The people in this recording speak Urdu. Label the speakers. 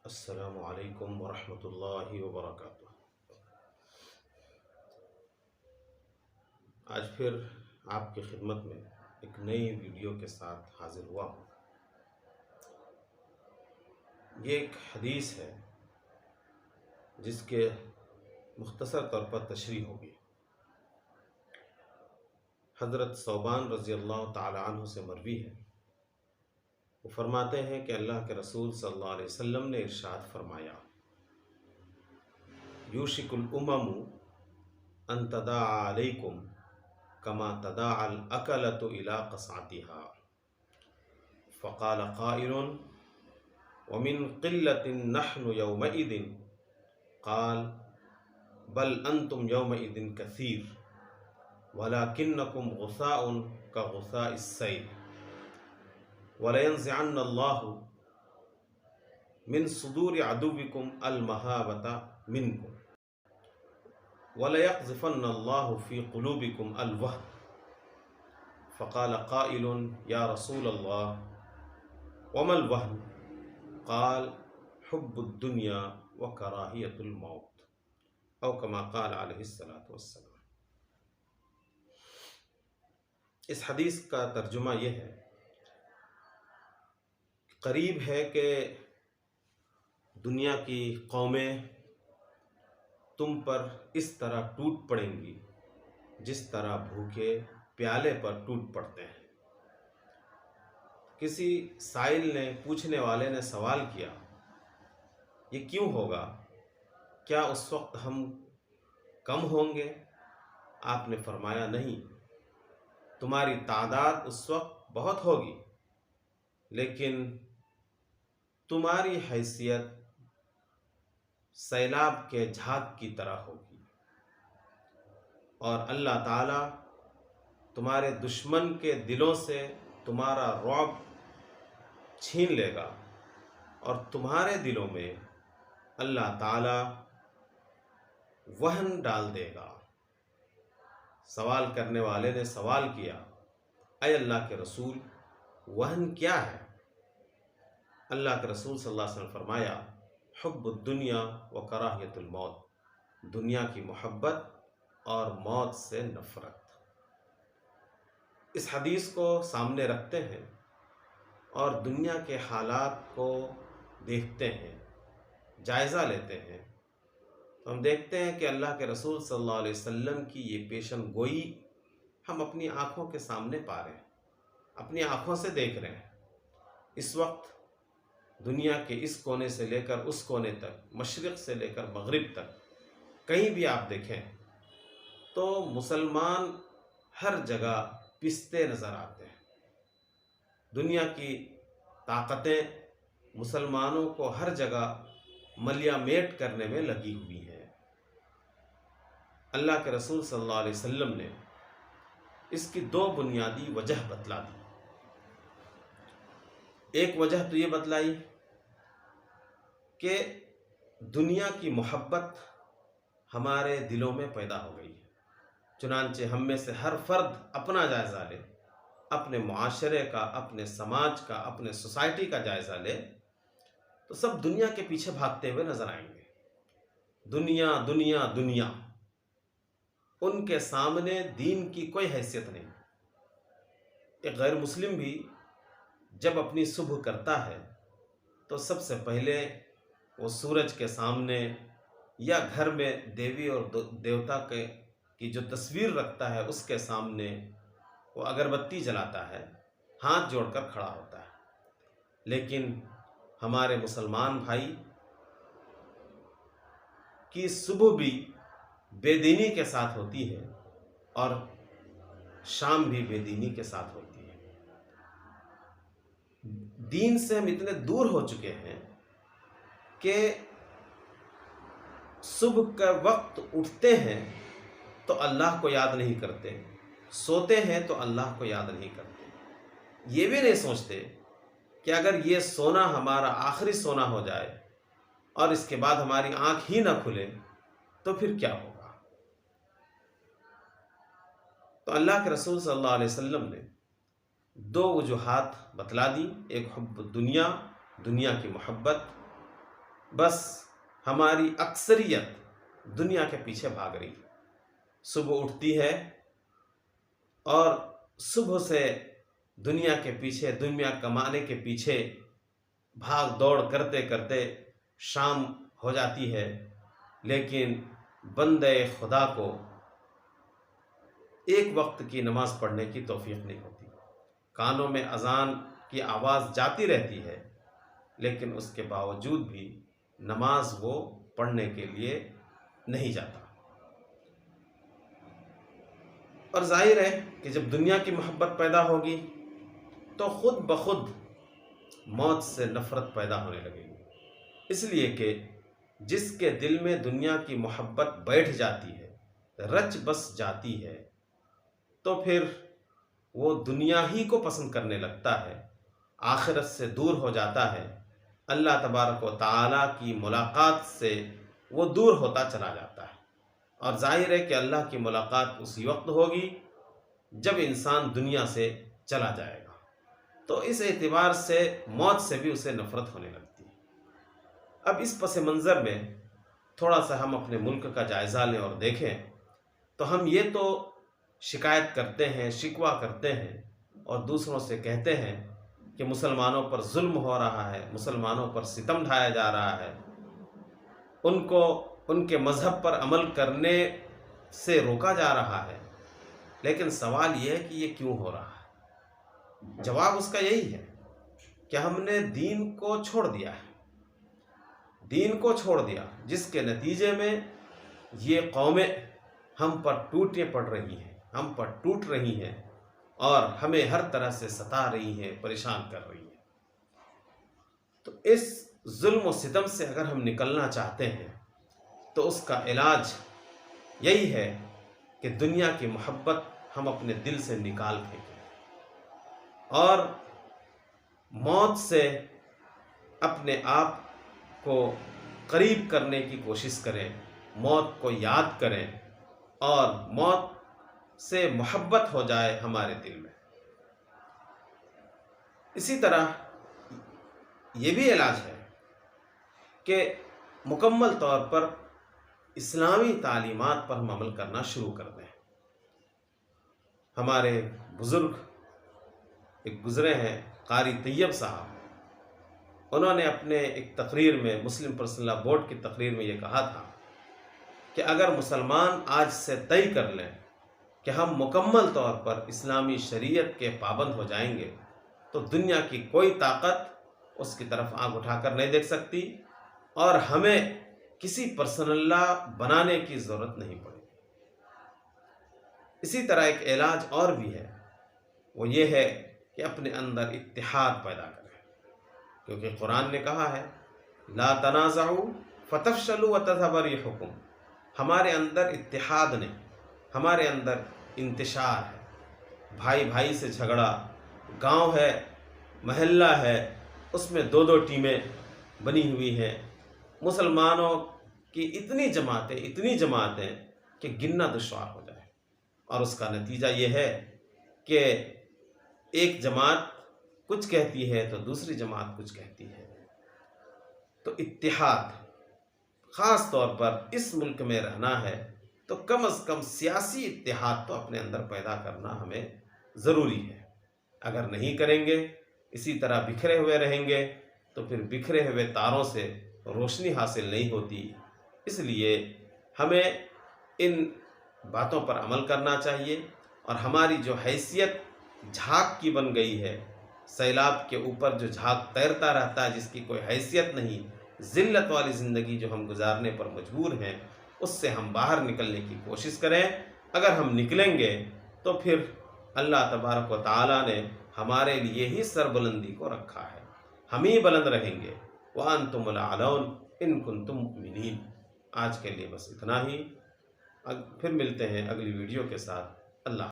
Speaker 1: السلام علیکم ورحمۃ اللہ وبرکاتہ۔ آج پھر آپ کی خدمت میں ایک نئی ویڈیو کے ساتھ حاضر ہوا ہوں۔ یہ ایک حدیث ہے جس کے مختصر طور پر تشریح ہوگی۔ حضرت ثوبان رضی اللہ تعالی عنہ سے مروی ہے، وہ فرماتے ہیں کہ اللہ کے رسول صلی اللہ علیہ وسلم نے ارشاد فرمایا، یوشک الامم ان تداعى علیکم کما تداعى الاکلۃ الی قصعتها، فقال قائل ومن قلۃ نحن یومئذ، قال بل انتم یومئذ کثیر ولکنکم غثاء کغثاء السیل، وَلَيَنزِعَنَّ اللَّهُ مِن صُدُورِ عَدُوِّكُمْ الْمَهَابَةَ مِنْكُمْ وَلَيَقْذِفَنَّ اللَّهُ فِي قُلُوبِكُمْ الْوَهْنَ، فَقَالَ قَائِلٌ يَا رَسُولَ اللَّهِ وَمَا الْوَهْنُ، قَالَ حُبُّ الدُّنْيَا وَكَرَاهِيَةُ الْمَوْتِ، أو كما قال علیہ الصلاۃ والسلام۔ اس حدیث کا ترجمہ یہ ہے، قریب ہے کہ دنیا کی قومیں تم پر اس طرح ٹوٹ پڑیں گی جس طرح بھوکے پیالے پر ٹوٹ پڑتے ہیں۔ کسی سائل نے، پوچھنے والے نے سوال کیا، یہ کیوں ہوگا؟ کیا اس وقت ہم کم ہوں گے؟ آپ نے فرمایا نہیں، تمہاری تعداد اس وقت بہت ہوگی، لیکن تمہاری حیثیت سیلاب کے جھاگ کی طرح ہوگی، اور اللہ تعالیٰ تمہارے دشمن کے دلوں سے تمہارا رعب چھین لے گا، اور تمہارے دلوں میں اللہ تعالیٰ وہن ڈال دے گا۔ سوال کرنے والے نے سوال کیا، اے اللہ کے رسول، وہن کیا ہے؟ اللہ کے رسول صلی اللہ علیہ وسلم فرمایا، حب الدنیا و کراہیت الموت، دنیا کی محبت اور موت سے نفرت۔ اس حدیث کو سامنے رکھتے ہیں اور دنیا کے حالات کو دیکھتے ہیں، جائزہ لیتے ہیں، تو ہم دیکھتے ہیں کہ اللہ کے رسول صلی اللہ علیہ وسلم کی یہ پیشن گوئی ہم اپنی آنکھوں کے سامنے پا رہے ہیں، اپنی آنکھوں سے دیکھ رہے ہیں۔ اس وقت دنیا کے اس کونے سے لے کر اس کونے تک، مشرق سے لے کر مغرب تک، کہیں بھی آپ دیکھیں تو مسلمان ہر جگہ پستے نظر آتے ہیں۔ دنیا کی طاقتیں مسلمانوں کو ہر جگہ ملیا میٹ کرنے میں لگی ہوئی ہیں۔ اللہ کے رسول صلی اللہ علیہ وسلم نے اس کی دو بنیادی وجہ بتلا دی۔ ایک وجہ تو یہ بتلائی کہ دنیا کی محبت ہمارے دلوں میں پیدا ہو گئی ہے، چنانچہ ہم میں سے ہر فرد اپنا جائزہ لے، اپنے معاشرے کا، اپنے سماج کا، اپنے سوسائٹی کا جائزہ لے، تو سب دنیا کے پیچھے بھاگتے ہوئے نظر آئیں گے۔ دنیا دنیا دنیا، ان کے سامنے دین کی کوئی حیثیت نہیں۔ ایک غیر مسلم بھی جب اپنی صبح کرتا ہے تو سب سے پہلے وہ سورج کے سامنے یا گھر میں دیوی اور دیوتا کی جو تصویر رکھتا ہے اس کے سامنے وہ اگربتی جلاتا ہے، ہاتھ جوڑ کر کھڑا ہوتا ہے۔ لیکن ہمارے مسلمان بھائی کی صبح بھی بے دینی کے ساتھ ہوتی ہے اور شام بھی بے دینی کے ساتھ ہوتی ہے۔ دین سے ہم اتنے دور ہو چکے ہیں کہ صبح کا وقت اٹھتے ہیں تو اللہ کو یاد نہیں کرتے، سوتے ہیں تو اللہ کو یاد نہیں کرتے، یہ بھی نہیں سوچتے کہ اگر یہ سونا ہمارا آخری سونا ہو جائے اور اس کے بعد ہماری آنکھ ہی نہ کھلے تو پھر کیا ہوگا۔ تو اللہ کے رسول صلی اللہ علیہ وسلم نے دو وجوہات بتلا دی، ایک حب الدنیا، دنیا کی محبت، بس ہماری اکثریت دنیا کے پیچھے بھاگ رہی ہے۔ صبح اٹھتی ہے اور صبح سے دنیا کے پیچھے، دنیا کمانے کے پیچھے بھاگ دوڑ کرتے کرتے شام ہو جاتی ہے، لیکن بندے خدا کو ایک وقت کی نماز پڑھنے کی توفیق نہیں ہوتی۔ کانوں میں اذان کی آواز جاتی رہتی ہے، لیکن اس کے باوجود بھی نماز وہ پڑھنے کے لیے نہیں جاتا۔ اور ظاہر ہے کہ جب دنیا کی محبت پیدا ہوگی تو خود بخود موت سے نفرت پیدا ہونے لگے گی، اس لیے کہ جس کے دل میں دنیا کی محبت بیٹھ جاتی ہے، رچ بس جاتی ہے، تو پھر وہ دنیا ہی کو پسند کرنے لگتا ہے، آخرت سے دور ہو جاتا ہے، اللہ تبارک و تعالیٰ کی ملاقات سے وہ دور ہوتا چلا جاتا ہے۔ اور ظاہر ہے کہ اللہ کی ملاقات اسی وقت ہوگی جب انسان دنیا سے چلا جائے گا، تو اس اعتبار سے موت سے بھی اسے نفرت ہونے لگتی ہے۔ اب اس پس منظر میں تھوڑا سا ہم اپنے ملک کا جائزہ لیں اور دیکھیں تو ہم یہ تو شکایت کرتے ہیں، شکوہ کرتے ہیں اور دوسروں سے کہتے ہیں کہ مسلمانوں پر ظلم ہو رہا ہے، مسلمانوں پر ستم ڈھایا جا رہا ہے، ان کو ان کے مذہب پر عمل کرنے سے روکا جا رہا ہے، لیکن سوال یہ ہے کہ یہ کیوں ہو رہا ہے؟ جواب اس کا یہی ہے کہ ہم نے دین کو چھوڑ دیا ہے، دین کو چھوڑ دیا، جس کے نتیجے میں یہ قومیں ہم پر ٹوٹیں پڑ رہی ہیں، ہم پر ٹوٹ رہی ہیں اور ہمیں ہر طرح سے ستا رہی ہیں، پریشان کر رہی ہیں۔ تو اس ظلم و ستم سے اگر ہم نکلنا چاہتے ہیں تو اس کا علاج یہی ہے کہ دنیا کی محبت ہم اپنے دل سے نکال پھینکیں اور موت سے اپنے آپ کو قریب کرنے کی کوشش کریں، موت کو یاد کریں اور موت سے محبت ہو جائے ہمارے دل میں۔ اسی طرح یہ بھی علاج ہے کہ مکمل طور پر اسلامی تعلیمات پر ہم عمل کرنا شروع کر دیں۔ ہمارے بزرگ ایک گزرے ہیں، قاری طیب صاحب، انہوں نے اپنے ایک تقریر میں، مسلم پرسنل لا بورڈ کی تقریر میں یہ کہا تھا کہ اگر مسلمان آج سے طے کر لیں کہ ہم مکمل طور پر اسلامی شریعت کے پابند ہو جائیں گے تو دنیا کی کوئی طاقت اس کی طرف آنکھ اٹھا کر نہیں دیکھ سکتی اور ہمیں کسی پرسنل لا بنانے کی ضرورت نہیں پڑے گی۔ اسی طرح ایک علاج اور بھی ہے، وہ یہ ہے کہ اپنے اندر اتحاد پیدا کریں، کیونکہ قرآن نے کہا ہے لا تنازعوا فتفشلوا وتذهب ريحكم۔ ہمارے اندر اتحاد نہیں، ہمارے اندر انتشار ہے، بھائی بھائی سے جھگڑا، گاؤں ہے، محلہ ہے، اس میں دو دو ٹیمیں بنی ہوئی ہیں، مسلمانوں کی اتنی جماعتیں کہ گننا دشوار ہو جائے، اور اس کا نتیجہ یہ ہے کہ ایک جماعت کچھ کہتی ہے تو دوسری جماعت کچھ کہتی ہے۔ تو اتحاد، خاص طور پر اس ملک میں رہنا ہے تو کم از کم سیاسی اتحاد تو اپنے اندر پیدا کرنا ہمیں ضروری ہے۔ اگر نہیں کریں گے، اسی طرح بکھرے ہوئے رہیں گے تو پھر بکھرے ہوئے تاروں سے روشنی حاصل نہیں ہوتی۔ اس لیے ہمیں ان باتوں پر عمل کرنا چاہیے، اور ہماری جو حیثیت جھاگ کی بن گئی ہے، سیلاب کے اوپر جو جھاگ تیرتا رہتا ہے، جس کی کوئی حیثیت نہیں، ذلت والی زندگی جو ہم گزارنے پر مجبور ہیں، اس سے ہم باہر نکلنے کی کوشش کریں۔ اگر ہم نکلیں گے تو پھر اللہ تبارک و تعالیٰ نے ہمارے لیے ہی سربلندی کو رکھا ہے، ہم ہی بلند رہیں گے۔ وَأَنْتُمُ الْأَعْلَوْنَ إِن كُنتُم مُؤْمِنِينَ۔ آج کے لیے بس اتنا ہی، پھر ملتے ہیں اگلی ویڈیو کے ساتھ۔ اللہ